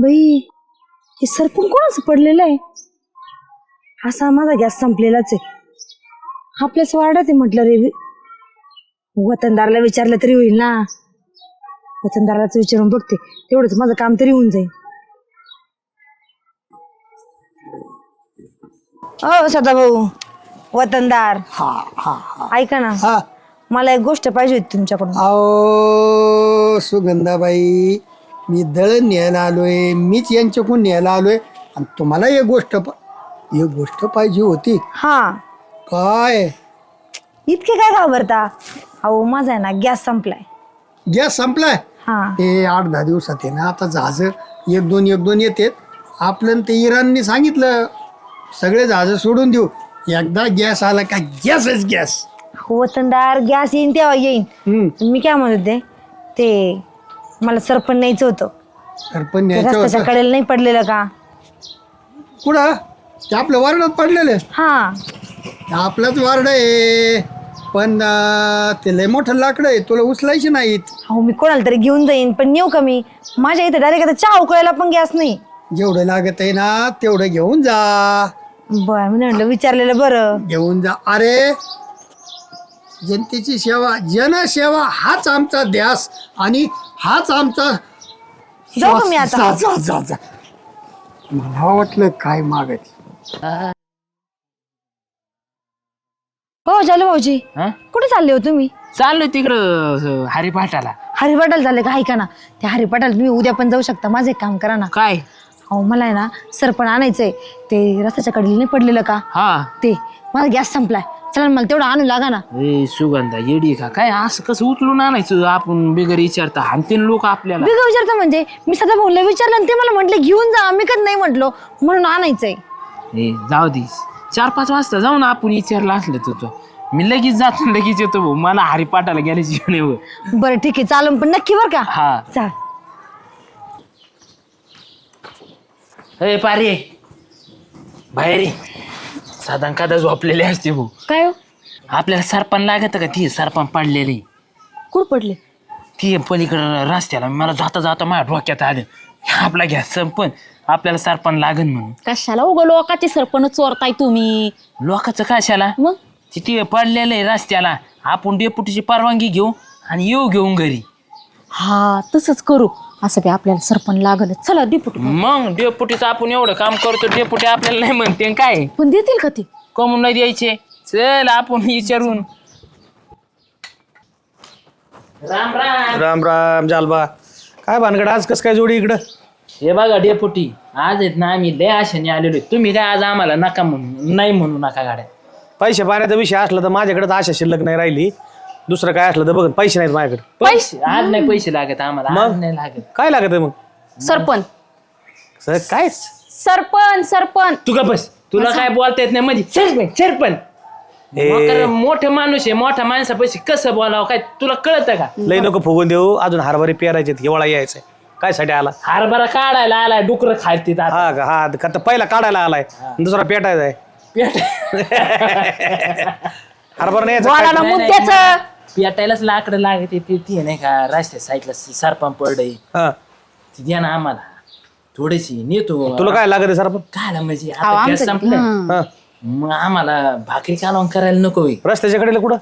बाई हे सरपण कोणाचं पडलेलं आहे? असा माझा गॅस संपलेलाच आहे. आपल्याच वार्डात आहे म्हटलं रे. वतनदाराला विचारलं तरी होईल ना. वतनदारालाच विचारून बघते, तेवढंच माझं काम तरी होऊन जाईल. हो सदाभाऊ, वतनदार, ऐका ना, मला एक गोष्ट पाहिजे होती तुमच्याकडून. अहो सुगंधाबाई, मी दळण न्यायला आलोय, मीच यांच्याकडून न्यायला आलोय आणि तुम्हाला एक गोष्ट पाहिजे होती. हा काय इतके काय घाबरता? अहो माझा आहे ना गॅस संपलाय. गॅस संपलाय? हा ते 8-10 दिवसात आहे ना. आता जहाज एक दोन येतात. आपलं ते इराणने सांगितलं सगळे जहाज सोडून देऊ, एकदा गॅस आला का गॅसच गॅस. वतनदार, गॅस येईन तेव्हा येईन. मी काय म्हणत होते, ते मला सरपण न्यायचं होतं. सरपण ते न्यायचं रस्त्याच्या होतं? कडेला नाही पडलेलं का? कुठं? ते आपल्या वार्डात पडलेलं? हा आपलंच वार्ड आहे, पण ते लय मोठं लाकडं आहे, तुला उचलायची नाहीत. अहो मी कोणाला तरी घेऊन जाईन, पण नेऊ का मी? माझ्या इथे डायरेक्ट आता चहा उकळायला पण गॅस नाही. जेवढं लागत आहे ना तेवढं घेऊन जा. बरं, मी म्हटलं विचारलेलं बरं. घेऊन जा. अरे जनतेची सेवा, जनसेवा हाच आमचा ध्यास आणि हाच आमचा. जाऊ का मी आता? जा. मला वाटलं काय मागत. हो झालं भाऊजी, कुठे चालले हो तुम्ही? चाललोय तिकडं हरिपाठाला. हरिपाठाला चालले का? ऐका ना, त्या हरिपाठाला तुम्ही उद्या पण जाऊ शकता. माझं एक काम करा ना. काय? अहो मला आहे ना सरपण आणायचंय. ते रस्त्याच्या कडेला नाही पडलेलं का? हा ते माझा गॅस संपलाय. चला मला तेवढं आणू लागा ना. ए सुगंधा येडी का काय? असं कसं उचलून आणायचं आपण बिगर विचारता? हानतीन लोक आपल्याला. बिगा विचारता म्हणजे? मी सदा भाऊला विचारलं आणि ते मला म्हटले घेऊन जा. मी कधी नाही म्हटलो, म्हणून आणायचंय. ए जाऊ दे, 4-5 वाजता जाऊ ना आपण. विचारलं असलं तर मी लगेच जातो, लगेच येतो भाऊ. मला हरिपाठाला गेल्याची नाही. बरं ठीक आहे, चालून पण नक्की बरं का? हा चाल. ए पारे बाहेर ये. साधारण कादा झोपलेले असते भाऊ. काय हो? आपल्याला सरपण लागत का? ती सरपण पडलेली. कुठं पडले? ती पलीकडं रस्त्याला. मला जाता जाता माझ्या डोक्यात आलं, आपला गॅस संपन, आपल्याला सरपण लागन म्हणून. कशाला उगा लोकांचे सरपण चोरताय तुम्ही? लोकांचं कशाला? मग तिथे पडलेलं आहे रस्त्याला. आपण डेपुटीची परवानगी घेऊ आणि येऊ घेऊन घरी. हा तसंच करू. असं बी आपल्याला सरपण लागल. चला डेपुटी. मग डेपुटीचं आपण एवढं काम करतो, डेपुटी आपल्याला नाही म्हणते काय? पण देतील का ते? कमून नाही द्यायचे? चल आपण विचारून. राम राम. राम राम जालबा. काय भानगड आज कस काय जोडी इकडं? हे बघा डेपुटी, आज आहेत ना आम्ही लय आशेने आलेलो. तुम्ही काय आज आम्हाला नका म्हणू, नाही म्हणू नका गाड्या. पैसे पाण्याचा विषय असला तर माझ्याकडे तर आशा शिल्लक नाही राहिली. दुसरं काय असलं तर बघ, पैसे नाहीत माझ्याकडे. पैसे आज नाही, पैसे लागत आम्हाला. आज नाही लागत. काय लागत मग? सरपण काय सरपण तू का बस, तुला काय बोलता येत नाही मध्ये. सरपण मोठे माणूस आहे, मोठ्या माणसा पैसे कसं बोलावं काय तुला कळतं का? लय नको फुगून देऊ. अजून हरभरे पेरायचे, हिवाळा यायचंय. काय साठी आला? हरभरा काढायला आलाय, डुकर खायचे. हा का? हा का? तर पहिला काढायला आलाय, दुसरा पेटायचा आहे. हरभरा नाही यायचा. मुद्द्याचं पेटायलाच लाकडं लागते. ती नाही का रस्त्या साईडला सरपण पडलंय, हा. ती द्या ना आम्हाला थोडीशी. नेतो. तुला काय लागत सरपण? काय म्हणजे आता गॅस संपलं, मग आम्हाला भाकरी कालवण करायला नको होई. रस्त्याच्या कडेला कुठं?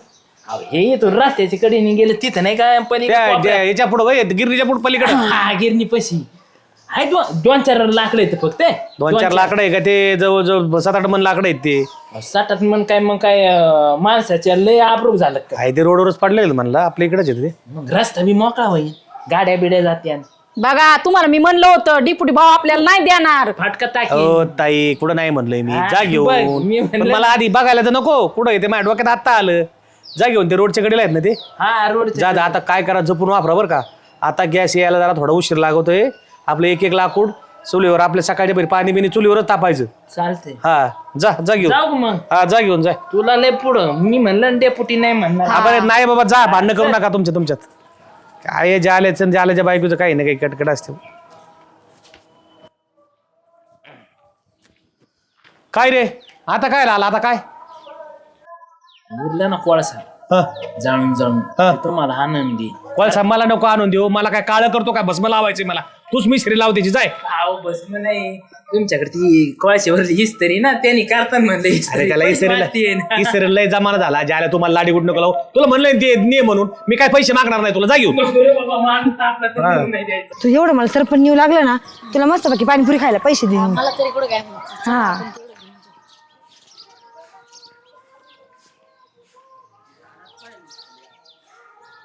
हे येतो रस्त्याच्या कडेने गेलं तिथं नाही का पलीकडे. याच्या पुढं गिरणीच्या पुढं पलीकडे. हा गिरणी पशी आहे. 2-4 लाकडं आहेत फक्त. 2-4 लाकडं आहे का? ते जवळजवळ 7-8 मन लाकडं आहेत ते. 7-8 मग काय माणसाच्या लय आब्रूक झालं का? आहे ते रोडवरच पडले म्हणलं, आपल्या इकडेच येते ते. मग रस्ता बी मोकळा होईल, गाड्या बिड्या जात्या. बघा, तुम्हाला मी म्हणलं होतं डिपुटी भाऊ आपल्याला नाही देणार. फाटका टाकी. हो ताई, कुठं नाही म्हणलंय मी. हा, जा बघ, घेऊन. मी म्हणलं- पण मला आधी बघायला तर नको कुठं येते. माझ्या डोक्यात आता आलं. जा घेऊन, ते रोडच्या कडेला आहेत ना ते. हा रोड. जा जा. आता काय करा, जपून वापरा बरं का. आता गॅस यायला जरा थोडा उशीर लागतोय. आपलं एक लाकूड चुलीवर, आपल्या सकाळच्या पहिले पाणी बिणी चुलीवरच तापायचं. चालतंय. हा जा जा घेऊन. जाऊ मग. हा जा घेऊन जा. तुला लय पुढं मी म्हणलं डेपुटी नाही म्हणणार. आपण नाही बाबा, जा. भांडणं करू नका तुमच्यात. काय जाल्याचं जाल्याच्या बायकोचं काही ना काही कटकट असते. काय रे आता काय आला? आता काय उरलं ना कोळसा जाणून हा. तुम्हाला आनंदी. कोळसा मला नको आणून देऊ. मला काय काळं करतो काय? भस्म लावायचे मला. तूच मिस्त्री लाव त्याची जाय. अहो बस मग नाही तुमच्याकडे ती कोळशावरची हिस्टरी ना त्यांनी करताना म्हणलं अरे त्याला इसरेल लय जमाना झाला ज्याला तुम्हाला लाडी गुड नको लावू. तुला म्हणलं ते ने म्हणून मी काय पैसे मागणार नाही तुला, जा घेऊन. तू एवढं मला सरपंच नेऊ लागलं ना, तुला मस्त बाकी पाणीपुरी खायला पैसे देईन. मला तरी कुठं काय हा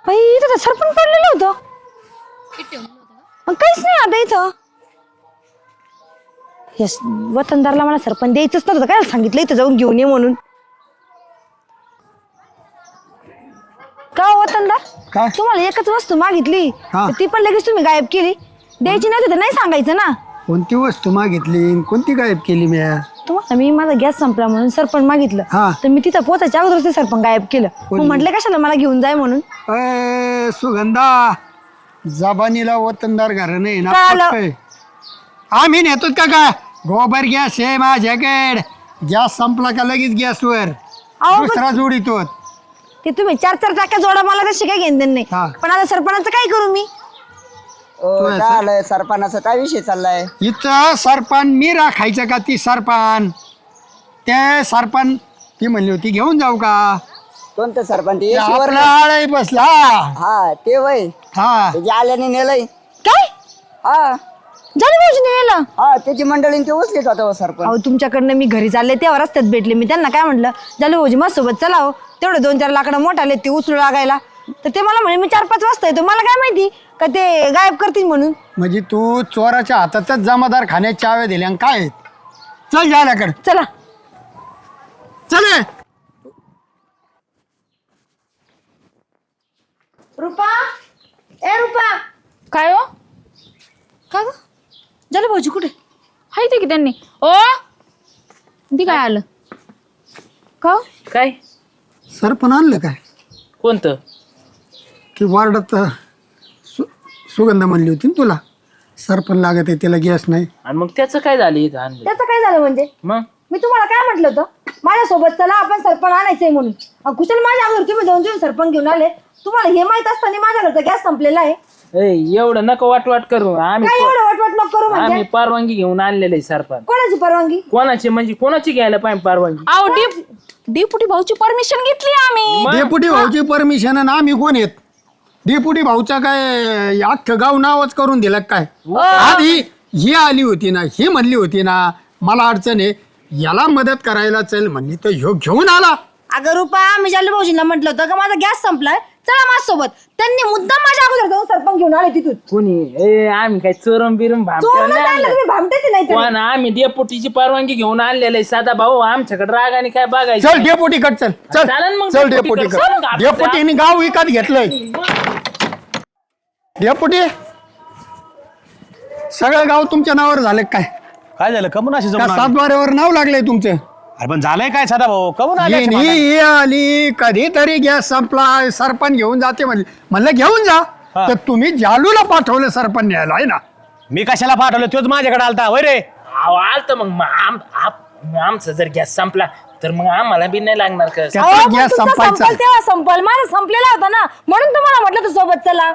बाई इथं तर सरपंच पडलेलं होतं, मग काहीच नाही आता इथं. यस वतनदारला मला सरपंच द्यायचंच नव्हतं, काय सांगितलं इथं जाऊन घेऊन ये म्हणून. का हो वतनदार, काय? तुम्हाला एकच वस्तू मागितली हा. तर ती पण लगेच तुम्ही गायब केली. द्यायची नव्हती तर नाही सांगायचं ना. कोणती वस्तू मागितली, कोणती गायब केली मी? तुम्हाला मी माझा गॅस संपला म्हणून सरपंच मागितलं, हा. तर मी तिथं पोचायच्या अगोदर ते सरपंच गायब केलं. मग म्हटलं कशाला मला घेऊन जाय म्हणून. सुगंधा, जबानीला वतनदार घर नाही ना, काय आलं? पक्कय. आम्ही नेतो का काय? गोबर गॅस आहे माझ्याकडे, गॅस संपला का लगेच गॅसवर अहो, दुसरा जोडीतो. ते तुम्ही 4-4 टाक्या जोडा, मला तशी काय घेणं देणं हा. नाही. पण आता सरपंचाचं काय करू मी? असं? काय आलंय सरपणाचा काय विषय चाललाय? इथं सरपण मी राखायचं का ती सरपण? ते सरपण ती म्हणली होती घेऊन जाऊ का? कोणतं सरपंच? ते येशीवर आपला आळही बसला. हा ते वय हा त्याच्या आल्याने नेलंय. काय हा झालं भाऊजी नेलं? हा त्याची मंडळीने ते उचलीत होता सरपंच. अहो तुमच्याकडनं मी घरी चालले तेव्हा रस्त्यात भेटले. मी त्यांना काय म्हटलं, झालं भाऊजी माझ्या सोबत चला हो, तेवढं 2-4 लाकडं मोठाले ते उचलू लागायला. तर ते मला म्हणे मी 4-5 वाजता येतो. मला काय माहिती का ते गायब करतील म्हणून. म्हणजे तू चोराच्या हातातच जमादार खाण्याच्या चाव्या दिल्या आणि काय? चल झाल्याकडे चला चल. रुपा, ए रुपा. काय हो? का ग झालं भाऊजी कुठे? हाय ते की त्यांनी. ओ ती काय आलं का हो? काय सरपण आणलं काय? कोणतं? की वार्डात सुगंध म्हणली होती ना तुला सरपण लागत आहे, त्याला गॅस नाही. आणि मग त्याचं काय झालं इथं आणलं? त्याचं काय झालं म्हणजे? मग मी तुम्हाला काय म्हटलं होतं, माझ्यासोबत चला आपण सरपण आणायचंय म्हणून. कुशल माझ्या अगोदर तुम्ही 2-3 सरपण घेऊन आले. तुम्हाला हे माहित असताना माझ्या घरचा गॅस संपलेला आहे. एवढं नको वाट करू. आम्ही काय एवढं वटवट नको करू म्हणजे? आम्ही परवानगी घेऊन आणलेलं आहे सरपंच. कोणाची परवानगी? कोणाची म्हणजे कोणाची घ्यायला पाहिजे परवानगी? अहो डेपुटी भाऊची परमिशन घेतली आम्ही. डेपुटी भाऊची परमिशन आणि आम्ही कोण आहेत? डेपुटी भाऊचा काय अख्खं गाव नावच करून दिलं काय? आधी ही आली होती ना, ही म्हणली होती ना मला अडचण आहे, याला मदत करायला चल म्हणली तर ह्यो घेऊन आला. अगं रुपा, मी जालू भाऊजींना म्हटलं होतं का माझा गॅस संपलाय, चला माझ्यासोबत. त्यांनी मुद्दाम माझ्या अगोदर जाऊन सरपंच घेऊन आले तिथून. कोणी? आम्ही काय चोरम बिरम चोरून आणलं तुम्ही, भामटेच नाही तरी. पण आम्ही डेपुटीची परवानगी घेऊन आणलेलं आहे. साधा भाऊ आमच्याकडे रागाने काय बघायचं? चल डेपुटी कट चल चल चालेल मग चल डेपुटी डेपुटी कट. चल कट. आपण डेपुटीने गाव विकत घेतलंय. डेपुटी सगळं गाव तुमच्या नावावर झालं काय? काय झालं कमून अशी त्या जमून आली? सातबाऱ्यावर नाव लागलंय तुमचं. अरे पण झालंय काय साधा भाऊ कमून आले असे मागायला? ही आली कधीतरी गॅस संपला सरपंच घेऊन जाते म्हणलं घेऊन जा. हा. तर तुम्ही जालूला पाठवलं सरपंच न्यायला आहे ना? मी कशाला पाठवलं? तोच माझ्याकडे आलता वय रे. आलत मग आमचा जर गॅस संपला तर मग आम्हाला बी नाही लागणार का? त्याचा अहो, पण गॅस तुमचा संपायचा. संपल तेव्हा संपल, माझा संपलेला होता ना, म्हणून तुम्हाला म्हटलं तू सोबत चला.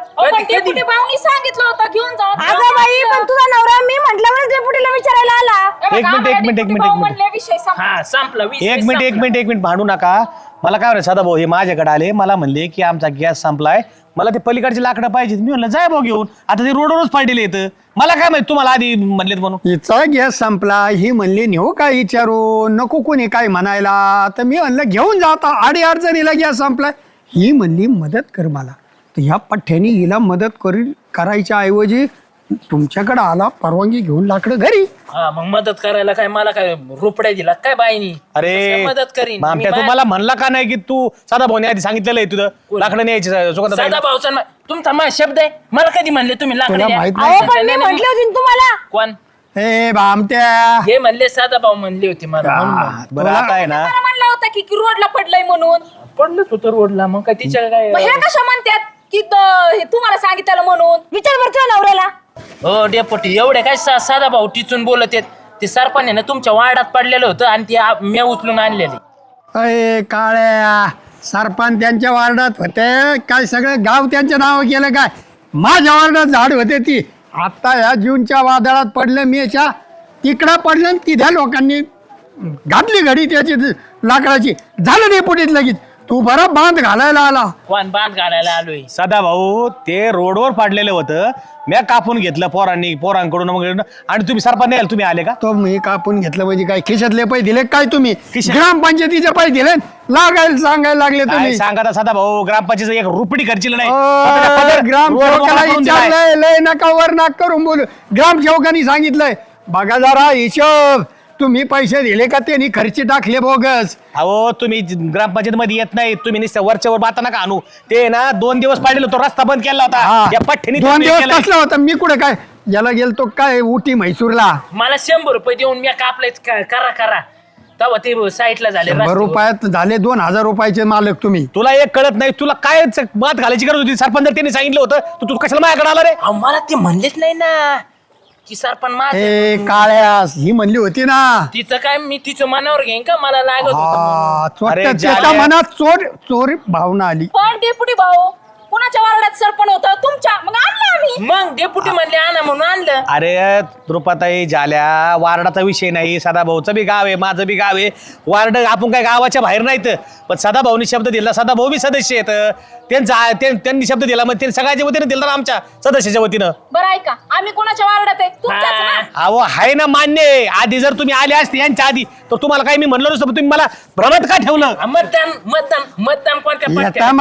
डेपुटी भाऊनी सांगितलं होतं घेऊन जाऊ. अगं बाई, पण तुझा नवरा मी म्हटल्यावर डेपुटीला विचारायला आला. एक मिनिट विषय हा संपला. एक मिनिट भांडू नका. मला काय म्हणलं साधा भाऊ हे माझ्याकडे आले, मला म्हणले की आमचा गॅस संपलाय, मला ते पलीकडची लाकडं पाहिजे. मी म्हणलं जाय भाऊ घेऊन. आता ते रोडवरच पाडलेले येतं. मला काय माहिती तुम्हाला आधी म्हणलेत म्हणून. हिचा गॅस संपला ही म्हणली नेऊ काय विचारू नको कोणी काय म्हणायला. तर मी म्हणलं घेऊन जाता आडी अडचणीला गॅस संपलाय. ही म्हणली मदत कर मला. तर ह्या पठ्ठ्याने हिला मदत करायच्या ऐवजी तुमच्याकडे आला परवानगी घेऊन लाकडं घरी. हा मग मदत करायला काय मला काय रुपड्या दिला काय बाईनी? अरे कसं मदत करीन मामट्या तू मला म्हणला का नाही की तू साधा भाऊने आधी सांगितलेलं आहे तुझं लाकडं न्यायची सुगंधा साधा भाऊचा तुमचा माझा शब्द आहे. मला कधी म्हणले तुम्ही तुला लाकडं माहित द्या? नाही अहो, पण मी म्हटले होते ना तुम्हाला. कोण? ए भामट्या हे म्हणले साधा भाऊ म्हणले होते मला म्हणून म्हणलं. बरं आता आहे ना म्हणलं होतं की रोडला पडलंय म्हणून. पडलंच होतं रोडला. मग काय तिच्या काय? मग ह्या कशा म्हणतात की हे तुम्हाला सांगितलं म्हणून? विचार बरं तुझ्या नवऱ्याला. हो डेपोटी एवढे काय साधा भाऊ टिचून बोलत आहेत. ते सरपंच ना तुमच्या वार्डात पडलेलं होतं आणि ते मी उचलून आणलेले. अय काळ्या सरपंच त्यांच्या वार्डात होते काय सगळं गाव त्यांच्या नाव केलं काय? माझ्या वार्डात झाड होते ती आता या जूनच्या वादळात पडलं मेच्या तिकडं पडलं आणि तिथ्या लोकांनी घातली घडी त्याची लाकडाची झालं डेपुटीत लगेच तू बरा बांध घालायला आला. कोण बांध घालायला आलोय? सदा भाऊ ते रोडवर पाडलेलं होतं म्या कापून घेतलं पोरांकडून मग आणि तुम्ही सरपंच नाही तुम्ही आले का? तो मी कापून घेतलं म्हणजे काय खिशातले पैसे दिले काय तुम्ही? खिशात? ग्रामपंचायतीचे पैसे दिले लागायला सांगायला लागले काय तुम्ही. सांगा सदा भाऊ ग्रामपंचायत एक रुपडी खर्चील नाही ग्रामसेवकाला रोड विचारलंय लय नका वर नाक करून बोलू. ग्रामसेवकांनी सांगितलंय बघा जरा हिशोब तुम्ही पैसे दिले का त्यांनी खर्ची टाकले बोगस. अहो तुम्ही ग्रामपंचायत मध्ये येत नाही तुम्ही नुसतं वरच्या वर बाता नका आणू ते ना 2 दिवस पाडलेलं तो रस्ता बंद केला हा. होता या पठ्ठीने 2 दिवस कसला होता मी कुठे काय याला गेलतो काय उटी म्हैसूरला मला 100 रुपये देऊन मी कापलाय करा तेव्हा ते साईडला झाले 100 रुपयात झाले 2000 रुपयाचे मालक तुम्ही. तुला एक कळत नाही तुला काय बात घालायची गरज होती सरपंच जर त्यांनी सांगितलं होतं तर तू कशाला माझ्याकडे आला रे? अहो, मला ते म्हणलेच नाही ना की सरपंच माझं हे काळ्यास ही म्हणली होती ना. तिचं काय मी तिचं मनावर घेईन का मला लागत होतं हा, अरे चोट्या त्याच्या जाल्या. मनात चोर भावना आली. पण डेपुटी भाऊ कुणाच्या वार्डात सरपण होतं तुमच्या मग आणलं आम्ही. मग डेपुटी म्हणले आणा म्हणून आणलं. अरे रुपाताई झाल्या वार्डाचा विषय नाही सदाभाऊचं बी गाव आहे माझं बी गाव आहे वार्ड आपण काय गावाच्या बाहेर नाहीत पण सदाभाऊनी शब्द दिला सदाभाऊ बी सदस्य आहेत त्यांनी शब्द दिला मग त्यांनी सगळ्याच्या वतीनं दिला ना आमच्या सदस्याच्या वतीनं. बरं ऐका आम्ही कुणाच्या वार्डात आहे तुमच्याच ना. हा. अहो आहे ना मान्य आहे. आधी जर तुम्ही आले असते यांच्या आधी तर तुम्हाला काही मी म्हणलं नसतं पण तुम्ही मला भ्रमत का ठेवलं? मतदान कोणत्या येता पट्ट्यात?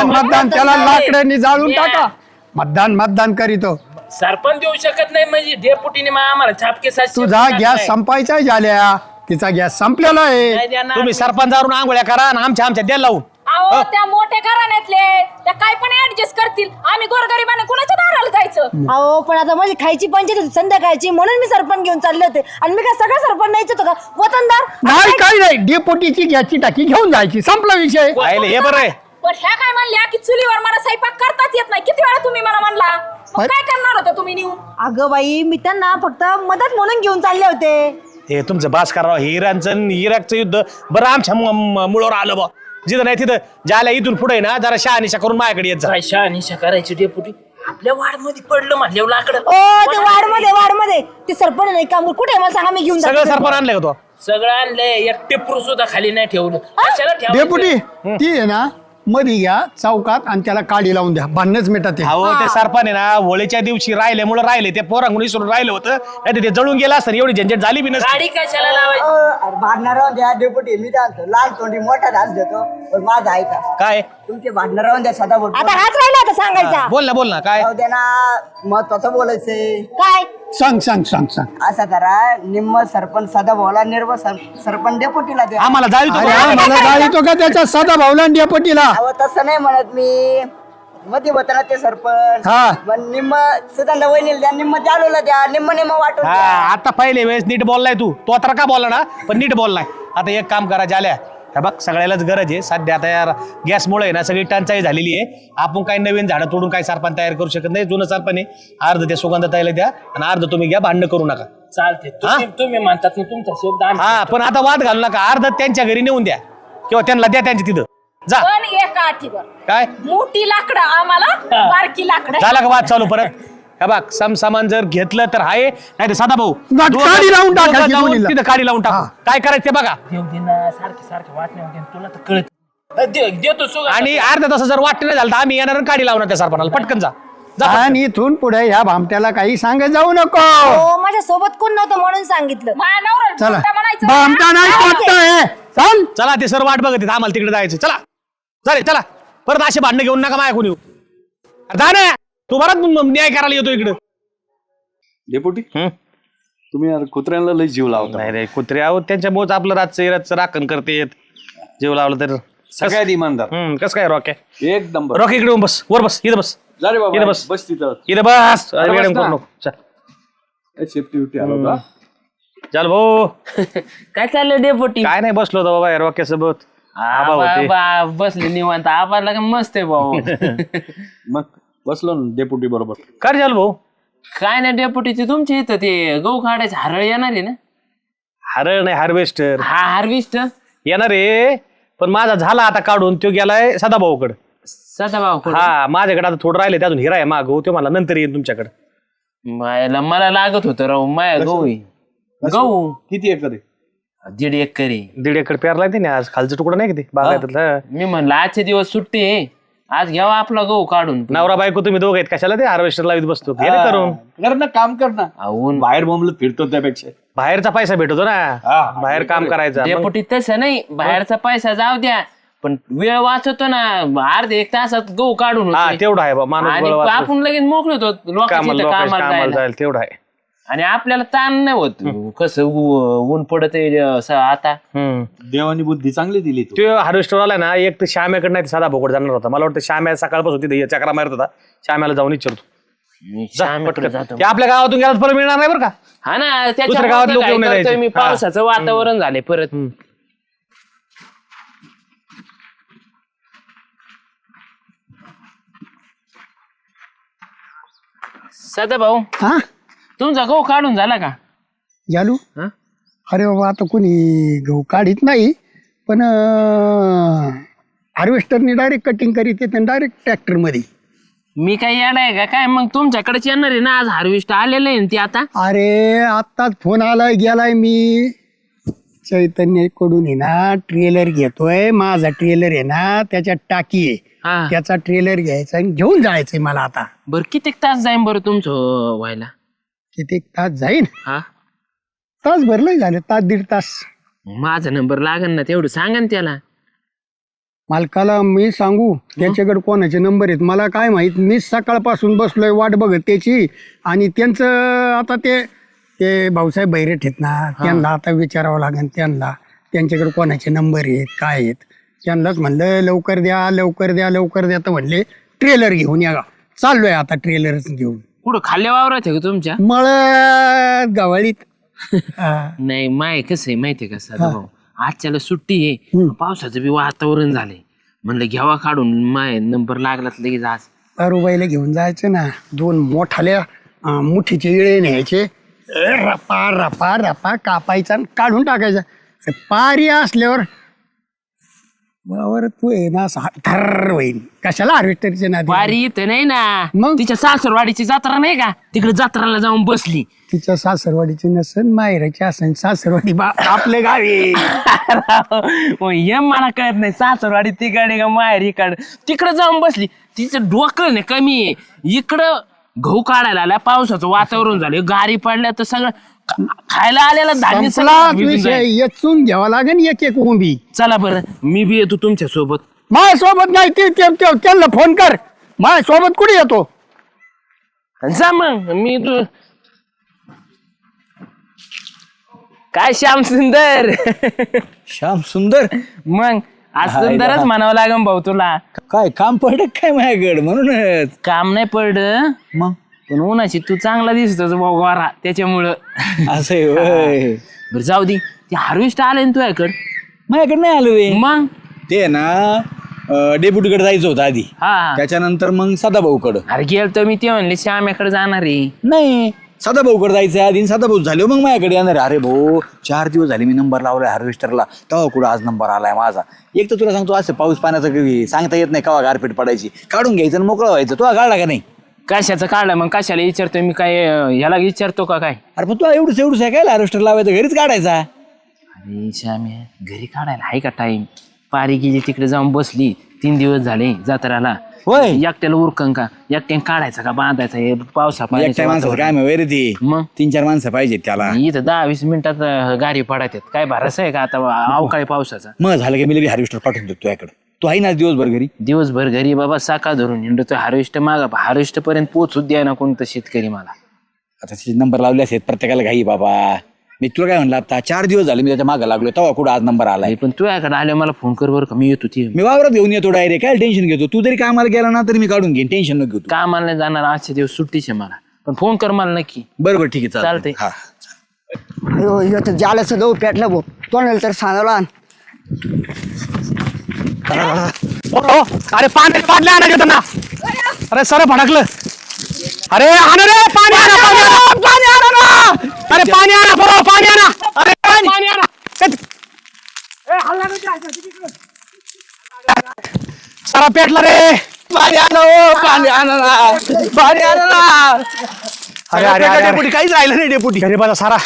मतदान त्याला लाकडांनी जाळून टाका. मतदान करीतो. सरपंच देऊ शकत नाही म्हणजे डेपुटीने आम्हाला छापके तुझा गॅस संपायचा झाल्या तिचा गॅस संपलेला आहे. तुम्ही सरपंचावरून आंघोळ्या करा आणि आमच्या द्यायला लावून. अहो त्या मोठ्या घराण्यातले त्या काय पण ऍडजस्ट करतील आम्ही गोरगरिबाने कुणाच्या दाराला जायचं. अहो पण आता माझी खायची पंचायत होती संध्याकाळची म्हणून मी सरपंच घेऊन चालले होते आणि मी काय सगळं सरपंच नाहीच होतं का वतनदार नाही काही नाही डेपोटीची गॅसची टाकी घेऊन जायची संपला विषय. पाहिलं हे बरं आहे. पण ह्या काय म्हणल्या की चुलीवर मला स्वयंपाक करताच येत नाही. किती वेळा तुम्ही मला म्हणला मग काय करणार होतं तुम्ही नेऊन? अगं बाई मी त्यांना फक्त मदत म्हणून घेऊन चालले होते. हे तुमचं बास करावं इराकचं युद्ध बरं आमच्या मुळावर आलं बा जिथं नाही तिथं ज्याला इथून पुढे ना जरा शहानिशा करून माझ्याकडे येत जा. काय शहानिशा करायची डेपुटी आपल्या वार्ड मध्ये पडलं म्हणलं लाकडं. ओ ते वाडमध्ये ते सरपंच नाही काम कुठे आहे मला सांगा मी घेऊन सगळं जाते. सरपंच आणलंय का तो? सगळं आणलंय एक टेपूर सुद्धा खाली नाही ठेवलं कशाला ठेवायचं? डेपुटी ती आहे ना मध्ये घ्या चौकात आणि त्याला काडी लावून द्या भांडणच मिटत आहे. अहो ते सरपंच आहे ना होळीच्या दिवशी राहिले ते पोरांकडून विसरून राहिलं होतं नाही ते जळून गेलं असतं एवढी झंझट झाली बी नसती. गाडी कशाला लावायची? भांडणार राहून द्या डेपुटी मी काय म्हणतो लाल तोंडी मोठा घास देतो पण माझा ऐका काय तुमचे भांडणार राहून द्या सदा बोल आता हाच राहिला आता सांगायचा. बोल ना काय द्या ना महत्वाचं बोलायचंय. काय सांग असं करा निम्म सरपंच सदा बोला निर्व सरपंच डेपुटीला द्या. आम्हाला जावी अरे मला जायचो का त्याच्या सदा भाऊला आणि डेपोटीला. अहो तसं नाही म्हणत मी मध्ये होतं ना ते सरपंच हा. मग निम्म सुधांदा वहिनीला द्या निम्म जालूला द्या निम्म वाटून हा द्या. आता पहिले वेळेस नीट बोललाय तू तर का बोलला ना पण नीट बोललाय. आता एक काम करा झाल्या हे बघ सगळ्यालाच गरज आहे सध्या आता यार गॅसमुळे ना सगळी टंचाई झालेली आहे आपण काही नवीन झाडं तोडून काही सरपंच तयार करू शकत नाही जुनं सरपंच आहे अर्ध त्या सुगंधताईला द्या आणि अर्ध तुम्ही घ्या भांडण करू नका. चालते तुम्ही म्हणतात ना तुमचा शब्द आम्ही हा पण आता वाद घालू नका अर्ध त्यांच्या घरी नेऊन द्या किंवा त्यांना द्या त्यांच्या तिथं जा. पण एका आठीवर काय मोठी लाकडं आम्हाला बारकी लाकडं. झाला का वाद चालू परत हे बघ समसामान जर घेतलं तर आहे नाही तर साधा भाऊ काडी लावून टाकायची दोघं जाऊन दोन्हीला. तिथं काडी लावून टाकू काय करायचं ते बघा. देव दिना सारखे वाटणे होते तुला तर कळत देतो सुगा आणि अर्ध्या तास जर वाटलं नाही झालं तर आम्ही येणार आणि काडी लावणार त्या सरपणाला पटकन जा जा पटकन. आणि इथून पुढे ह्या भामट्याला काही सांगत जाऊ नको. हो माझ्या सोबत कोण नव्हतं म्हणून सांगितलं. माझ्या नवऱ्याला चला भामटा म्हणायचं. भामटा नाही कोणता आहे चाल. चला ते सर वाट बघत आहेत, आम्हाला तिकडे जायचं चला चालेल चला परत असे भांडणं घेऊन नका माया कोणी जा ना तू बराच न्याय करायला येतो इकडं. डेपुटी तुम्ही यार कुत्र्यांना लय जीव लावता. नाही रे कुत्रे आहो त्यांच्या मोच आपलं रातचं राखण करते जीव लावलं तर सगळ्यात इमानदार कसं काय रॉके एक नंबर. रॉके इकडे येऊन बस वर बस इथं बस जा रे इथं बाबा बस. बस तिथं इथं बस बस वेडम ना. करू नको चल. सेफ्टी आला होता. चल भाऊ काय चाललं डेपुटी? काय नाही बसलो होतो बाबा रॉके सोबत आबा होते. बसले निवांत आबाला मस्त आहे भाऊ. मग बसलो ना डेपुटी बरोबर. काय झालं भाऊ काय नाही डेपुटीचे तुमच्या इथं ते गहू काढायचे हरळ येणार आहे ना? हरळ नाही हार्वेस्टर हा हार्वेस्ट येणार रे पण माझा झाला आता काढून तो गेलाय सदाभाऊकडे. सदा भाऊ हा माझ्याकडे आता थोडं राहिले त्यातून हिरा आहे मागव तो मला नंतर येईल तुमच्याकडे. मायला मला लागत होतं राव माया गहू आहे. गहू किती एकर आहे? 1.5 एकर आहे. 1.5 एकर पेरलाय ते आज खालचं तुकडं नाही किती बागायतलं. मी म्हणलं आजचे दिवस सुट्टी आहे, आज घ्यावा आपला गहू काढून. नवरा बायको तुम्ही दोघं आहेत, कशाला ते हार्वेस्टर लावित बसतो हे ना करून. कर ना, काम कर ना. अहो बाहेर बोंबलत फिरतो त्यापेक्षा. बाहेरचा पैसा भेटतो ना, बाहेर काम करायचं. मग डेपुटी तसं नाही, बाहेरचा पैसा जाऊ द्या पण वेळ वाचवतो ना. अर्धे 1 तासात गहू काढून हा होते. तेवढा आहे बा, माणूस आणि बळ वाचतो. आपण लगेच मोकळे होतो लोकांच्या इथं कामाला कामाला जायला. जाईल तेवढा आहे. आणि आपल्याला ताण नाही होत. कसं ऊन पडत आहे असं आता. देवानी बुद्धी चांगली दिली तू. ते हार्वेस्टर आला ना, एक तर श्याम्याकडे नाही साधा भोकड जाणार होता. मला वाटतं श्याम्या सकाळपासून तिथे चक्रा मारत होता. श्याम्याला जाऊन विचारतो. मी श्यामेकडे जातो. ते आपल्या गावातून गेला परत मिळणार नाही बरं का. हा ना, दुसऱ्या गावात लोक येऊन त्याच्या राहायचे. मी हा. पावसाचं वातावरण झाले परत. सदा भाऊ, हा तुमचा गहू काढून झाला का? जालू हा? अरे बाबा आता कोणी गहू काढीत नाही, पण हार्वेस्टरने डायरेक्ट कटिंग करीत येते डायरेक्ट ट्रॅक्टरमध्ये. मी काय येणार का काय? मग तुमच्याकडेच येणार आहे ना, आज हार्वेस्ट आलेलं आहे ना ते आता. अरे आत्ताच फोन आलाय गेलाय मी चैतन्यकडून आहे ना, ट्रेलर घेतोय. माझा ट्रेलर आहे ना त्याच्यात टाकी आहे, हा. त्याचा ट्रेलर घ्यायचा आणि घेऊन जायचंय मला आता. बरं किती तास जाईन बरं तुमचं व्हायला? किती तास जाईन? हा, तास भरलंय झालं, तास 1.5 तास. माझा नंबर लागेल ना, तेवढं सांगा ना त्याला. मालकाला मी सांगू त्याच्याकडे कोणाचे नंबर आहेत मला काय माहित. मी सकाळपासून बसलोय वाट बघत त्याची. आणि त्यांचं आता ते भाऊसाहेब बैरेट आहेत ना, त्यांना आता विचारावं लागेल त्यांच्याकडे कोणाचे नंबर आहेत काय आहेत. त्यांनाच म्हणलं लवकर द्या लवकर द्या लवकर द्या, तर म्हणले ट्रेलर घेऊन या. चाललोय आता ट्रेलरच घेऊन. कुठं खाल्ल्या वावरात आहे का तुमच्या? मळ्यात गवाळीत. हा. नाही माय कसं आहे माहितीये का सदा भाऊ, आजच्याला सुट्टी आहे, पावसाचं बी वातावरण झालंय, म्हणलं घ्यावा काढून. माय नंबर लागला तर लगेच आज. तारुबाईला घेऊन जायचं ना, 2 मोठाल्या मुठीचे इळे न्यायचे, रपा रपा रपा कापायचा आणि काढून टाकायचा. पारी असल्यावर वावर तू आहे ना असं थर होईल. कशाला हार्वेस्टरचे ना वारी इथं नाही ना, मग? तिच्या सासरवाडीची जत्रा नाही का, तिकडे जत्राला जाऊन बसली. तिच्या सासरवाडीची नसन माहेराची असन. सासरवाडी आपल्या गावी. मग हे मला कळत नाही, सासरवाडी तिकडे का माहेर इकडे, तिकडे जाऊन बसली. तिचं डोकं नाही कमी आहे. इकडं गहू काढायला आला, पावसाचं वातावरण झालं, गारी पडल्या तर सगळं खायला आलेला धान्य सगळं संपलाच भिजून विषय. जाईल. येचून घ्यावा लागेल एक उंबी. चला बरं, मी बी येतो तुमच्या सोबत. माझ्यासोबत नाही त्यांना फोन कर. माझ्यासोबत कुठे येतो? जा मग. मी तू काय श्याम सुंदर. श्याम सुंदर मग आज सुंदरच म्हणावं लागेल भाऊ तुला. काय काम पडलं काय माझ्याकडे म्हणूनच. काम नाही पडलं मग पण उन्हाची तू चांगला दिसतो भाऊ गोरा, त्याच्यामुळं. असं आहे होय. बरं जाऊ दे, ते हार्वेस्ट आलंय ना तुझ्याकडं. माझ्याकडे नाही आलो रे. मग ते ना डेप्युटीकडे जायचं होतं आधी, हा, त्याच्यानंतर मग सदाभाऊकडं. अरे गेलतो मी, ते म्हणले श्याम्याकडे जाणार आहे. नाही सदाभाऊकडे जायचं आधी, सदाभाऊ झाले मग माझ्याकडे येणार. अरे भाऊ 4 दिवस झाले मी नंबर लावलाय हार्वेस्टरला, तेव्हा कुठं आज नंबर आलाय माझा. एक तर तुला सांगतो असं पाऊस पाण्याचं सांगता येत नाही, केव्हा गारपीट पडायची. काढून घ्यायचं आणि मोकळं व्हायचं. तू काढला का नाही? कशाचं काढलं मग? कशाला विचारतोय मी? काय ह्याला विचारतो का काय? अरे पण तू एवढंच आहे काय हार्वेस्टर लावायचं, घरीच काढायचा. अरे श्याम्या, घरी काढायला आहे का टाइम? पारी गेली तिकडे जाऊन बसली, 3 दिवस झाले जत्राला. होय एकट्याला उरकन का? एकट्याने काढायचा का बांधायचा? हे पावसा एकट्या माणसाचं काय माहिती रे ती. मग 3-4 माणसं पाहिजेत त्याला. इथं 10-20 मिनिटात गाडी पडतात. काय भरोसा आहे का आता अवकाळी पावसाचा? मग झालं की मी हार्वेस्टर पाठवून देतो तुझ्याकडे. तू आहे ना दिवसभर घरी? दिवसभर घरी बाबा, साका धरून हिंडतो. हार्वेस्ट मागा, हार्वेस्ट पर्यंत पोहोचू द्या ना कोणतं शेतकरी मला. आता त्याचे नंबर लावले आहेत प्रत्येकाला घाई बाबा. मी तुला काय म्हणलं, आता 4 दिवस झाले मी त्याच्या मागं लागलो, तेव्हा कुठं आज नंबर आलाय. पण तू याकडे आले मला फोन कर बरं का, मी येतो. ती मी वावरात घेऊन येतो डायरेक्ट. काय टेन्शन घेतो? तू जरी कामाला गेला ना तरी मी काढून घेईन, टेन्शन नको घेऊ. कामाला नाही जाणार, आजचे दिवस सुट्टीचे मला, पण फोन कर मला नक्की. बरोबर ठीक आहे चालतंय. हा इथं जाल्याचं गहू पेटलं भाऊ, तोंडाला तर सांगायला आण. अरे पाणी पाडले आणायचं होतं ना. अरे सर भडकलं. अरे आणा रे पाणी आणा, पाणी आणा. अरे पाणी आणा, बरोबर पाणी आणा. अरे पाणी आणा. सारा पेटला रे. पाणी आणा, पाणी आणा, पाणी आणा. अरे अरे अरे डेपुटी काहीच राहिलं नाही डेपुटी गरीबाचा सारा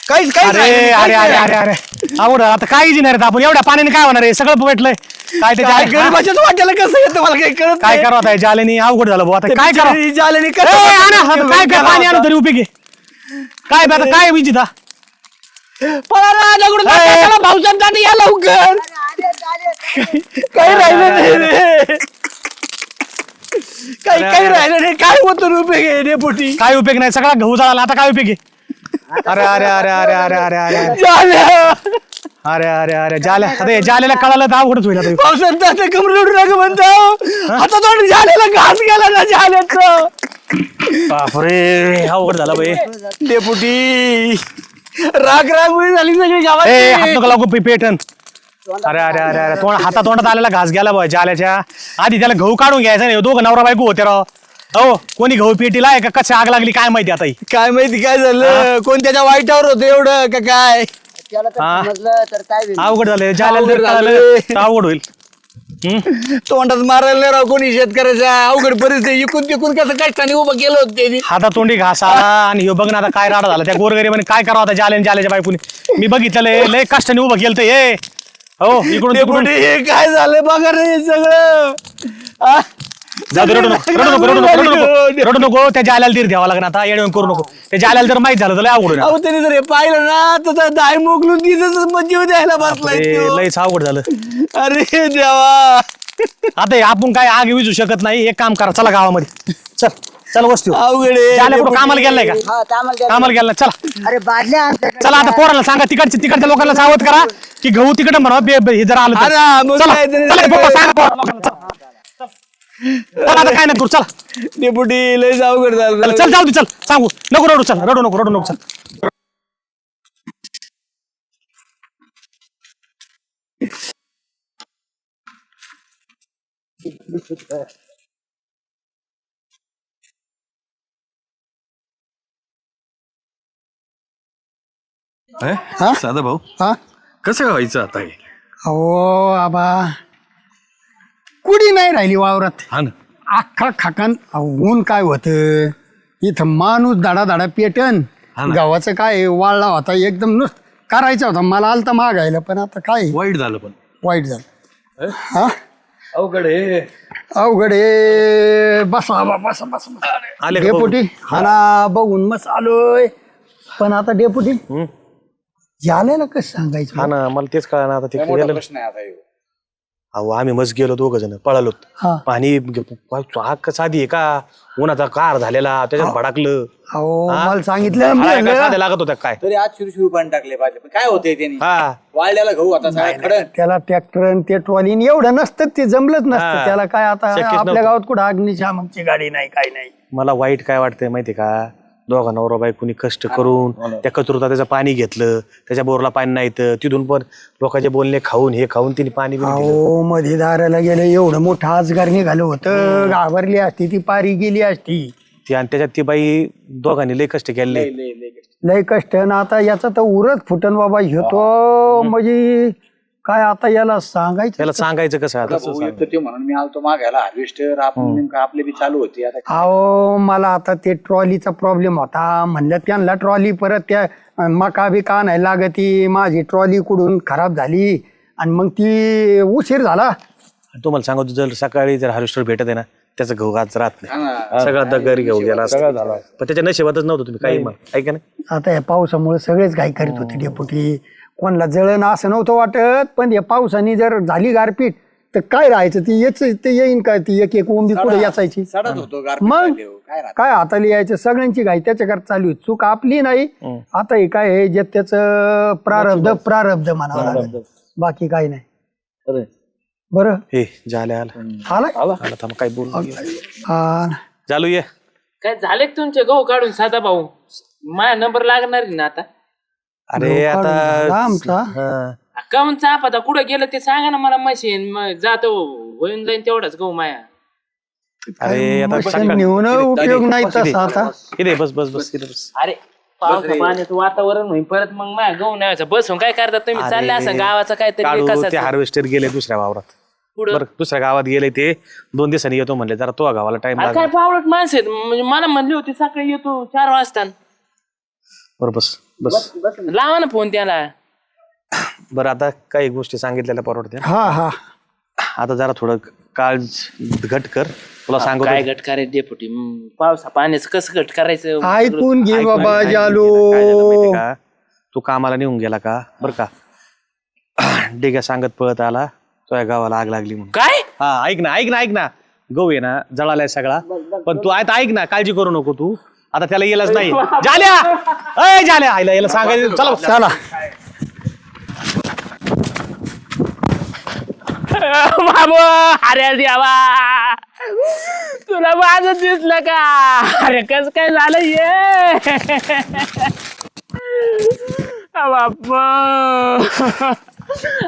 काहीच अरे अरे अरे अरे अरे अवघड आता काय जिणार आहेत आपण एवढ्या पाण्याने काय होणार आहे सगळं भेटलंय काय त्याच्या गरीबाच्याच वाट्याला कसं येतं मला काही कळत काय करावं आता जालेनी अवघड झालं भाऊ आता काय करावं झालं ए, आणा, आता काय काय पाणी आणून तरी उपयोगी काय बे आता काय विचिता भाऊसाहेब दादा या लवकर काही राहिलं नाही रे काही राहिलं नाही काय होतं उपयोग आहे डेपुटी काय उपयोग नाही सगळा गहू जळाला आता काय उपयोग आहे अरे अरे अरे अरे अरे अरे अरे अरे अरे अरे जाल्या आता हे जाल्याला कळालं तर अवघडच होईल आता पावसात दादा कमर उडू नका म्हणतो आता तोंड झालेला घास गेला ना झाल्याचं बापरे अवघड झालं बाई डेपुटी राग मुळे झाली सगळी ए गावात हात नको लागू पेटन अरे अरे अरे अरे हाता तोंडात आलेला घास गेला बाय जाल्याच्या आधी त्याला गहू काढून घ्यायचा नाही दोघं नवरा बायको होते राव हो कोणी गहू पेटीला आहे का कशी आग लागली काय माहिती आता ही काय माहिती काय झालं कोण त्याच्या वाईटावर होतं एवढं का काय त्याला तर समजलं तर काय होईल? अवघड झालं जाल्याला जर अवघड कळालं झालंय. तर अवघड होईल तोंडात मारायला नाही राव कोणी शेतकऱ्याच्या अवघड परिस्थिती इकून तिकून कसं कष्टाने उभं केलं होतं त्यांनी हाता तोंडी घास आला आणि ह्यो बघ ना आता काय राडा झाला त्या गोरगरीबाने काय करावं आता जाल्याच्या बायकोनी मी बघितलं लय कष्टाने उभं केलं हे हो इकडून तिकडून डेपुटी हे काय झालं बघा रे हे सगळं आ? जाऊ दे, रडू नको रडू नको रडू नको रडू नको रडू नको त्या जाल्याला तीर द्यावा लागणार आता येऊन करू नको त्या जाल्याला जर माहित झालं तर लय अवघड होईल. अहो त्यांनी जर हे पाहिलं ना तर दाय मोकलून तिथं जीव द्यायला बसलाय बापरे, तो. लयच अवघड झालं अरे देवा आता हे आपण काय आग विजू शकत नाही एक काम करा चला गावामध्ये चल चल वस्तू अवघड आहे. जाल्या कुठं कामाला गेलाय का हा कामाला कामाला गेला चला अरे बादल्या आमच्याकडे चला आता पोराला सांगा तिकडच्या लोकांना सावध करा की गहू तिकडे म्हणा हे जर आलं तर. अरे, मग चला, काय तरी चला, पप्पा, सांगा पोराला. चला आता काय नाही करू चला डेपुटी लय अवघड झालं चल जाऊ दे चल सांगू नको रडू चल रडू नको चल साधा भाऊ हा कसं व्हायचं आता हे अहो आबा कुडी नाही राहिली वावरात हा ना अख्खा खाकान ऊन काय होतं इथं माणूस दाडा पेटन हा ना. गावाचं काय वाळला होता एकदम नुसतं करायचा होता मला आलता मागायला पण आता काय वाईट झालं पण वाईट झालं हा अवघड आहे अवघड आहे बसा आबा बसा बसा आले का डेपुटी हा ना बघून मस्त आलोय पण आता डेपुटी झालेला कसं सांगायचं हा ना मला तेच कळलं ना आता ते गेलं. अहो आम्ही मस्त गेलो दोघ जण पळालो हा पाणी आग साधी आहे का उन्हाचा कार झालेला त्याच्यात भडकलं अहो हा? मला सांगितलं मी काय म्हणलं, साधे लागत होत्या काय तरी आज सुरू पाणी टाकले पाहिजे पण काय होतंय त्यांनी हा वाळल्याला गहू आता सगळं खडन त्याला ट्रॅक्टर ते ट्रॉलीन एवढं नसतं ते जमलंच नसतं हा. त्याला काय आता शक्यच आपल्या नव्हतं. गावात कुठं अग्निशामकची गाडी नाही काय नाही मला वाईट काय वाटतंय माहितीये का दोघा नवरा बायकोनी कष्ट करून त्या कचरुता त्याचं पाणी घेतलं त्याच्या बोरला पाणी नाही तर तिथून पण लोकांचे बोलणे खाऊन हे खाऊन तिने पाणी बिणी दिलं. अहो मध्ये दाराला गेलं एवढं मोठं आजगार निघालं होतं घाबरली असती ती पारी गेली असती ती आणि त्याच्यात ती बाई दोघांनी लय कष्ट केले लय कष्ट ना आता याचा तर उरच फुटन बाबा घेतो म्हणजे काय आता याला सांगायचं त्याला सांगायचं कसं आता ते म्हणून मी आलतो मागायला हार्वेस्टर आपण नेमकं आपले बी चालू होती आता अहो मला आता ते ट्रॉलीचा प्रॉब्लेम होता म्हणलं त्यांना ट्रॉली परत त्या मका बिका आणायला लागती माझी ट्रॉली कुठून खराब झाली आणि मग ती उशीर झाला तुम्हाला सांगतो जर सकाळी जर हार्वेस्टर भेटत आहे ना त्याचं गहू घात राहत नाही सगळा दगरी घेऊ गेला पण त्याच्या नशिबातच नव्हतं तुम्ही काही मग ऐका ना आता या पावसामुळे सगळेच घाई करीत होते डेपुटी कोणाला जळण असं नव्हतं वाटत पण या पावसाने जर झाली गारपीट तर काय राहायचं ती येच ते येईन काय ती एक एक ओंबी पुढे याचायची सडत होतो मग काय हाताला यायचं सगळ्यांची घाई त्याच्याकडे चालू आहे चूक आपली नाही आता हे काय आहे जे त्याचं प्रारब्ध म्हणावं लागेल बाकी काही नाही बरं हे झाल्या आला आला थांब काय बोल हा चालू ये काय झाले का तुमचे गहू काढून साधा भाऊ माझा नंबर लागणार आहे ना आता अरे आता आमचा हा. काऊन चाप आता कुठं गेलं ते सांगा ना मला मशीन जातो होऊन जाईन तेवढाच गहू माया अरे आता मशीन नेऊन उपयोग नाही तसा आता इथे बस बस बस इथे बस अरे पावसा पाण्याचं वातावरण होईल परत मग माझ्या गहू नाही बसून काय करतात तुम्ही चालले असं गावाचं काहीतरी काढू विकासाचं. ते हार्वेस्टर गेले दुसऱ्या वावरात बरं दुसऱ्या गावात गेले ते 2 दिवसांनी येतो म्हणले, जरा तो गावाला टाइम अरे काय पावलट माणसं आहेत, म्हणजे मला म्हणली होती सकाळी येतो 4 वाजता. बरं बस बस. लावा ना फोन त्याला. बरं आता काही गोष्टी सांगितलेल्या परवडत्या. हा आता जरा थोडं काळ घट कर, तुला सांगतो. काय गट करायचं डेपुटी, पावसा पाण्याचं कसं गट करायचं? ऐकून घे बाबा काय जालू. झालं माहितीये का, तू कामाला नेऊन गेला का बरं का, डेग्या सांगत पळत आला तुझ्या गावाला आग लागली म्हणून. काय? हा ऐक ना गहू आहे ना जळालाय सगळा, पण तू आता ऐक ना, काळजी करू नको तू, आता त्याला येलच नाही. जाल्या आईला याला सांगायचं. चला चला बाबू, अरे देवा, तुला माझं दिसलं का? अरे कस काय झालं ये बाप्पा.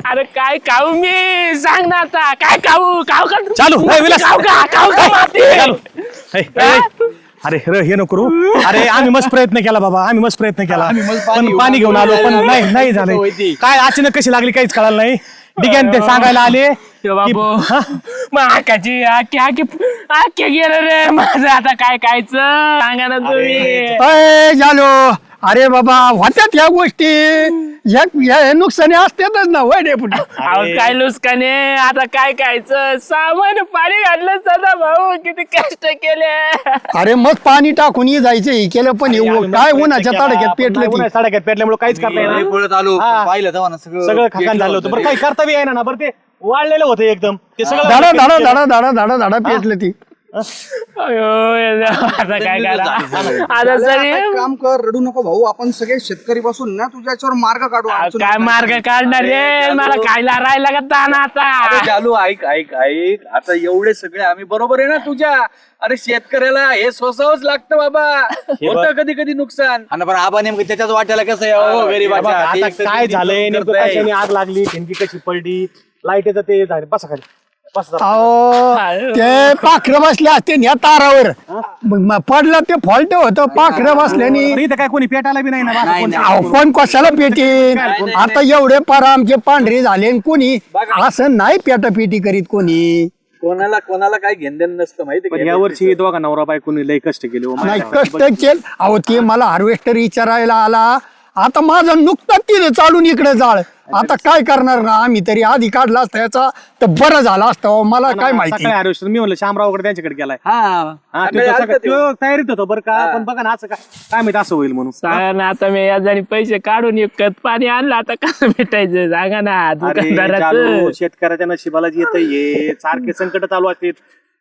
अरे काय खाऊ मी, सांग ना आता काय खाऊ? खाऊ का चालू विलास. खाऊ का माती? चालू. अरे हे नको करू. अरे आम्ही मस्त प्रयत्न केला बाबा, आम्ही मस्त प्रयत्न केला, पण पाणी घेऊन आलो पण नाही झालं. काय अचानक कशी लागली काहीच कळालं नाही. डिग्यान ते सांगायला आले बाबू, मग आकाची आख्या गेलं रे माझं, आता काय खायचं सांगा ना तुम्ही. अय जालो, अरे बाबा होत्यात या गोष्टी, या नुकसानी असतातच ना वय डेपुटी. अहो, काय लुसकाने, आता काय खायचं? 6 महिने पाणी घातलं सदा भाऊ, किती कष्ट केले. अरे मग पाणी टाकून जायचं हे केलं, पण काय उन्हाच्या तडाख्यात पेटलं ती. तडाख्यात पेटल्यामुळे काहीच करता येणार नाही. पळत आलो हा. पाहिलं तेव्हा ना सगळं खकान झालं होतं. बरं काही करता बी आहे ना, बरं ते वाळलेलं होतं एकदम, ते सगळं धाडा पेटलं ती. अयो, आता काय करा आता सगळे. काम कर, रडू नको भाऊ, आपण सगळे शेतकरी बसून ना तुझ्या याच्यावर मार्ग काढू. काय मार्ग काढणार रे, मला खायला राहायला का ताण आता. चालू ऐक आता एवढे सगळे आम्ही बरोबर आहे ना तुझ्या. अरे शेतकऱ्याला हे सोसावंच लागतं बाबा, होतं कधी कधी नुकसान. आणि पण आबा नेमकं त्याच्याच वाट्याला कसं आहे गरीबाच्या. आता काय झालंय नेमकं, कशाने आग लागली, ठिणगी कशी पडली, लाईटीचं ते झालं. बसा खाली बसा. अहो ते पाखरं बसले असते या तारावर, मग पडलं ते फॉल्ट होतं पाखरं बसल्याने. इथं काय कोणी पेटायला बी नाही ना. अहो, कोण कशाला पेटीन? आता एवढे पार आमचे पांढरे झाले आणि कोणी असं नाही पेटापेटी करीत कोणी. कोणाला काय घेणदेण नसतं माहिती पण या वर्षी दोघा नवरा बायकोनी लय कष्ट केले हो. नाही कष्ट केलं. अहो ते मला हार्वेस्टर विचारायला आला, आता माझं नुकतंच तिथं चालून इकडे जाळ. आता काय करणार ना आम्ही, तरी आधी काढला असता याचा तर बरं झालं असतं. मला काय माहिती. मी म्हणलं शामरावकडे त्यांच्याकडे गेलाय. हा तो तयारीत होतो बरं का, पण बघा ना असं काय माहिती असं होईल म्हणून. सांगा ना आता, मी याच्याने पैसे काढून विकत पाणी आणलं, आता कसं भेटायचं सांगा ना दुकानदाराचं. शेतकऱ्याच्या नशिबाला येत ये सारखे संकट चालू असते.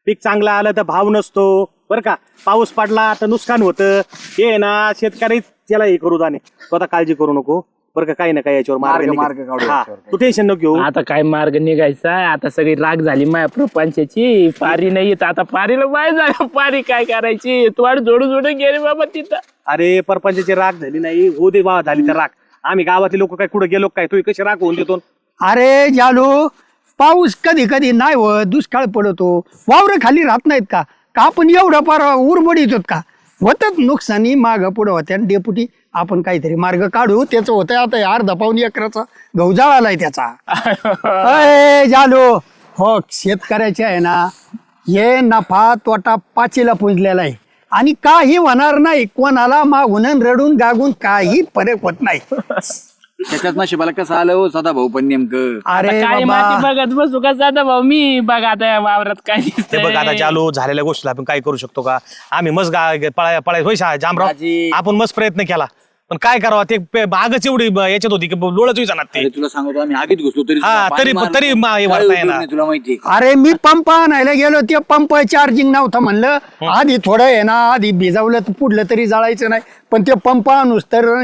पीक चांगलं आलं तर भाव नसतो बरं का, पाऊस पडला तर नुकसान होतं. हे ना शेतकरी त्याला हे करू जाणे. तू आता काळजी करू नको बरं का, काही ना काही याच्यावर मार्ग तू टेन्शन नको घेऊ. आता काय मार्ग निघायचा, आता सगळी राग झाली माझ्या प्रपंचाची. पारी नाही येत आता, पारीला माय झालं, पारी काय करायची, तोड जोडून गेले बाबा तिथं. अरे परपंचाची राग झाली नाही, हो दे बाबा, झाली तर राग. आम्ही गावातले लोक काय कुठे गेलो काय, तू कशी राग होऊन देतो. अरे जालू, पाऊस कधी कधी नाही होत, दुष्काळ पडतो, वावर खाली राहत नाहीत का आपण एवढं पार उरबडीत होत का? होतच नुकसानी माग पुढं होत्या. डेपुटी आपण काहीतरी मार्ग काढू. त्याचं होतंय आता 1.5-2 एकराचा गहू जळालाय त्याचा. अय जालू, हो शेतकऱ्याचे आहे ना हे नफा तोटा पाचीला पुजलेला आहे, आणि काही होणार नाही. कोणाला मागून रडून गागून काही फरक होत नाही. त्याच्यात नशिबाला कसं आलं हो सदा भाऊ पण नेमकं. अरे काय माती बघत बसू का जाता भाऊ मी, बघा आता वावरात काय ते दिसतंय. बघ आता चालू झालेल्या गोष्टीला आपण काय करू शकतो का? आम्ही मस्त पळाय होय जामराव, आपण मस्त प्रयत्न केला, पण काय करावं ते बागच एवढी याच्यात होती की लोळच विचारणार ते. तुला सांगतो आम्ही आगीत घुसलो तरी तरी वरता येणार. तुला माहिती. अरे मी पंप आणायला गेलो, ते पंप चार्जिंग नव्हतं म्हणलं. आधी थोडं आहे ना आधी भिजवलं तर पुढलं तरी जाळायचं नाही, पण ते पंप आणूस तर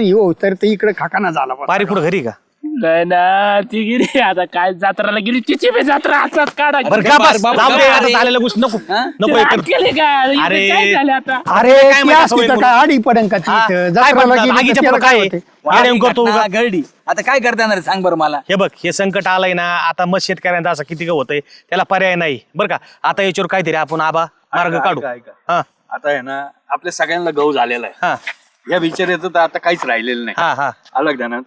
इकडे खाकाना झाला. पारी पुढे घरी का? नाही ना, ती गेली आता, काय जत्राला गेली तिची बी जत्रा हातात काढा. बरं का बस, जाऊ दे, आता झालेल्या गोष्टी नको नको हे कर. केले का? अरे. काय झाले आता? अरे काय ती माहिती असती असं तर होईल काय आडी पडन का हा, तिथं? काय जत्राला म्हणतात, गेली तर आगीच्या त्याला पुढं काय होते? येड्यावरून करतो उगा. गरडी आता काय करता येणार सांग बरं मला. हे बघ, हे संकट आलंय ना आता, मग शेतकऱ्यांचा असं किती होतंय, त्याला पर्याय नाही बरं का. आता याच्यावर काहीतरी आपण मार्ग काढू. हा आता आहे ना आपल्या सगळ्यांना गहू झालेला आहे. हा या बिचाऱ्याचं तर आता काहीच राहिलेलं नाही. हा हा अलग ध्यानात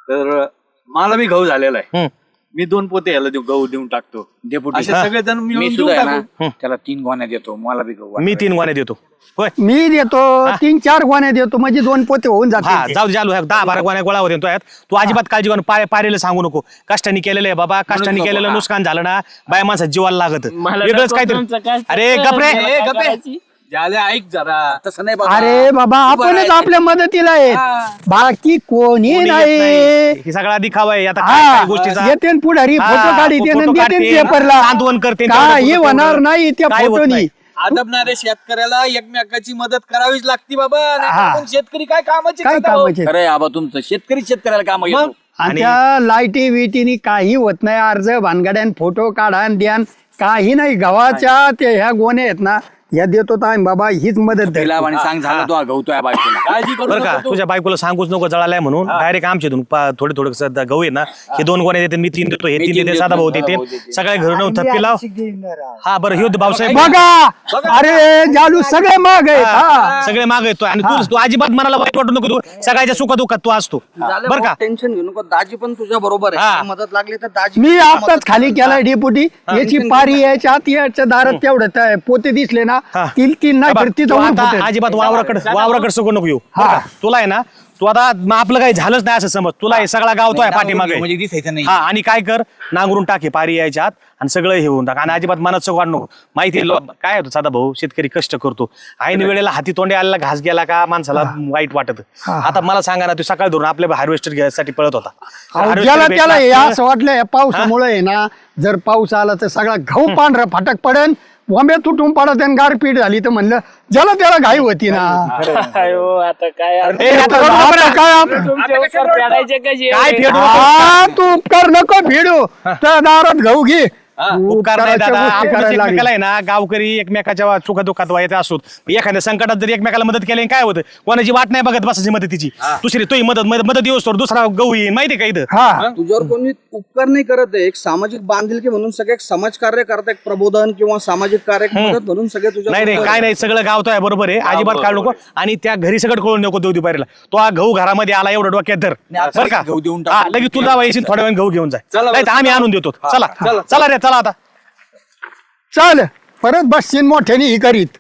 तर मला बी गहू झालेला आहे. मी 2 पोते याला गहू देऊन टाकतो डेपुटी. असे सगळेजण मी मिळून सुद्धा देऊन आहे टाकू. ना, त्याला 3 गोण्या देतो मला बी गहू मी 3 गोण्या देतो. होय मी देतो 3-4 गोण्या देतो म्हणजे 2 पोते होऊन हा जाते जाऊ दे, चालू 10-12 गोण्या गोळा होते तो यात. तू अजिबात काळजी करून पारेला सांगू नको. कष्टाने केलेलं आहे बाबा, कष्टाने केलेलं नुकसान झालं ना बाय माणसात जीवाला लागत मला वेगळंच नको तुमचं काहीतरी. कष्ट. अरे गपरे मला काय करायची? झाले ऐक जरा तसं नाही बाबा. अरे बाबा आपणच आपल्या मदतीला आहेत बाकी कोणी कोणी येत नाही नाही. हे सगळा दिखावा आहे आता काय हा काय गोष्टीचा. येते पुढारी हा, फोटो काढी फोटो देते काढते, पेपरला सांत्वन करते, काही तेवढं होणार तेवढं. नाही त्या काय होत फोटोनी नाही. आदबणारे शेतकऱ्याला एकमेकाची मदत करावीच लागती बाबा. नाही तर हा. आपण शेतकरी काय कामाचे काय सदाभाऊ? कामाचे खरंय आबा तुमचं शेतकऱ्याला काम येतो. आणि त्या लाईटी विटीनी काही होत नाही अर्ज भानगड्यान फोटो काढा द्यान काही नाही गव्हाच्या ते ह्या गोण्या आहेत ना या देतो तर आम्ही बाबा हीच मदत द्या. तिला म्हणे सांग झाला तो गवतोय बायकोला काळजी करू बरं का नको तू. तुझ्या बायकोला सांगूच नको जळालाय म्हणून डायरेक्ट आमच्या इथून थोडे थोडे सध्या गहू आहे ना हे 2 गोण्या देते मी 3 देतो हे 3 देते साधा भाऊ देते सगळ्या घरून थप्पी लाव. हा बरं ह्यो भाऊसाहेब बघा अरे जालू सगळे माग आहेत हा. सगळे माग येतो आणि तू अजिबात मनाला वाईट वाटू नको. तू सगळ्याच्या सुखादुखात तू असतो झालं बरं का. भाऊ, टेन्शन घेऊ नको. दाजी पण तुझ्या बरोबर हा. आहे मदत लागली तर दाजी मी पण आताच मदत खाली करणार. केलाय डेपुटी याची पारी यायच्या आत याच्या दारात तेवढं त्या पोते दिसले ना हा. तीन नाही तर ती तू जाऊन आता फुटेल. अजिबात वावराकडे सगळं नको येऊ बरं का? तुला आहे ना तू आता आपलं काही झालंच नाही असं समज तुला हे सगळा गावतो आहे पाठीमागे म्हणजे दिसायचं नाही. हा आणि काय कर नांगरून टाके पारी यायच्या आत आणि सगळं हे होऊन टाक आणि अजिबात मनात वाढ नको. माहिती आहे काय होतं साधा भाऊ शेतकरी कष्ट करतो ऐन वेळेला हाती तोंडे आलेला घास गेला का माणसाला वाईट वाटत. आता मला सांगा ना तू सकाळी धरून आपल्या हार्वेस्टर घ्यायसाठी पळत होता. अहो, Harvester ज्याला भेटला त्याला हे तर- असं वाटलं या पावसामुळे आहे ना जर पाऊस आला तर सगळा गहू पांढरा फटक पडेल वंबे तुटून पडत आणि गारपीट झाली तर म्हणलं ज्याला त्याला घाई होती ना अयो, आता काय ए, आता रडू नको आता ना. काय आप- तुमचे उपकार फेडायचे कसे काय एवढे? फेडू हा, तू उपकार नको भिडू त्या दारात गहू घे तू उपकार नाही उपकाराच्या दादा गोष्टी आपण करायला एकमेकाला लागली. आहे ना गावकरी एकमेकाच्या सुखदुःखात व्हायचं असोत एखाद्या संकटात जर एकमेकाला मदत केली काय होतं कोणाची वाट नाही बघत बसायची मदतीची दुसरी तोही मदत येऊस तर दुसरा गहू येईल माहिती का इथं. हा तुझ्यावर कोणी उपकार नाही करत आहे. एक सामाजिक बांधिलकी म्हणून सगळे एक समाजकार्य करत एक प्रबोधन किंवा सामाजिक कार्य मदत म्हणून सगळे तुझ्या नाही नाही काय नाही सगळं गावतो आहे बरोबर आहे अजिबात काढू नको आणि त्या घरी सगळं कळून नको देऊ दुपारीला तो हा गहू घरामध्ये आला एवढं डोक्यात धर बरं का गहू देऊन टाकू. हा, लगेच तू जावा येशील थोड्या वेळ गहू घेऊन जाय नाही तर आम्ही आणून देतो चला चला रे चला आता चाल परत बसशील मोठ्याने ही करीत